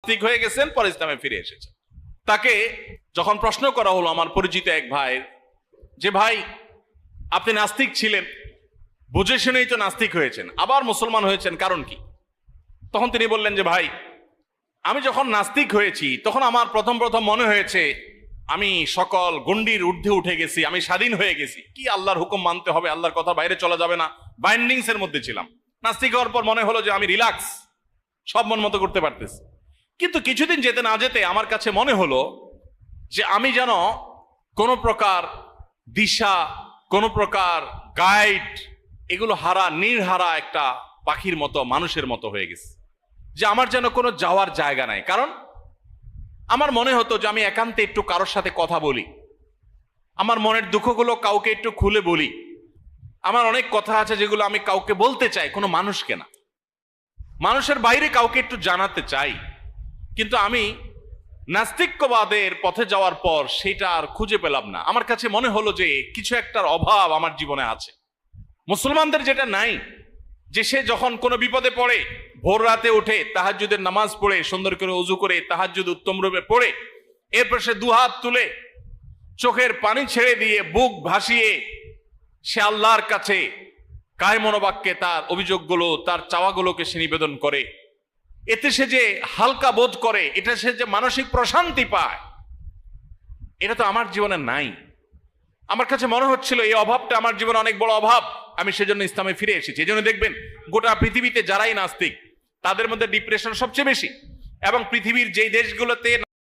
নাস্তিক হয়ে গেছেন, পরে ইসলামে ফিরে এসেছেন। তাকে যখন প্রশ্ন করা হলো আমার পরিচিত এক ভাইয়ের, যে ভাই আপনি নাস্তিক ছিলেন, বুঝে শুনেই তো নাস্তিক হয়েছেন, আবার মুসলমান হয়েছেন, কারণ কি? তখন তিনি বললেন যে ভাই, আমি যখন নাস্তিক হয়েছি তখন আমার প্রথম মনে হয়েছে আমি সকল গণ্ডির ঊর্ধ্বে উঠে গেছি, আমি স্বাধীন হয়ে গেছি, কি আল্লাহর হুকুম মানতে হবে, আল্লাহর কথা বাইরে চলা যাবে না, বাইন্ডিংস এর মধ্যে ছিলাম। নাস্তিক হওয়ার পর মনে হলো যে আমি রিল্যাক্স, সব মন মতো করতে পারতেছি। কিন্তু কিছুদিন যেতে না যেতে আমার কাছে মনে হলো যে আমি যেন কোনো প্রকার দিশা, কোনো প্রকার গাইড, এগুলো হারা, নির্হারা একটা পাখির মতো, মানুষের মতো হয়ে গেছে, যে আমার যেন কোনো যাওয়ার জায়গা নাই। কারণ আমার মনে হতো যে আমি একান্তে একটু কারোর সাথে কথা বলি, আমার মনের দুঃখগুলো কাউকে একটু খুলে বলি, আমার অনেক কথা আছে যেগুলো আমি কাউকে বলতে চাই, কোনো মানুষকে না, মানুষের বাইরে কাউকে একটু জানাতে চাই। কিন্তু আমি নাস্তিক্যবাদের পথে যাওয়ার পর সেটা আর খুঁজে পেলাম না। আমার কাছে মনে হলো যে কিছু একটার অভাব আমার জীবনে আছে, মুসলমানদের যেটা নাই, যে সে যখন কোনো বিপদে পড়ে ভোর রাতে উঠে তাহাজ্জুদের নামাজ পড়ে, সুন্দর করে ওযু করে তাহাজ্জুদ উত্তম রূপে পড়ে, এরপর সে দুহাত তুলে চোখের পানি ছেড়ে দিয়ে বুক ভাসিয়ে সে আল্লাহর কাছে কায় মনোবাক্যে তার অভিযোগগুলো, তার চাওয়াগুলোকে সে নিবেদন করে, এতে সে যে হালকা বোধ করে, এটা সে যে মানসিক প্রশান্তি পায়, এটা তো আমার জীবনে নাই। আমার কাছে মনে হচ্ছিল এই অভাবটা আমার জীবনে অনেক বড় অভাব, আমি সেজন্য ইসলামে ফিরে এসেছি। এই জন্য দেখবেন গোটা পৃথিবীতে যারাই নাস্তিক তাদের মধ্যে ডিপ্রেশন সবচেয়ে বেশি, এবং পৃথিবীর যেই দেশগুলোতে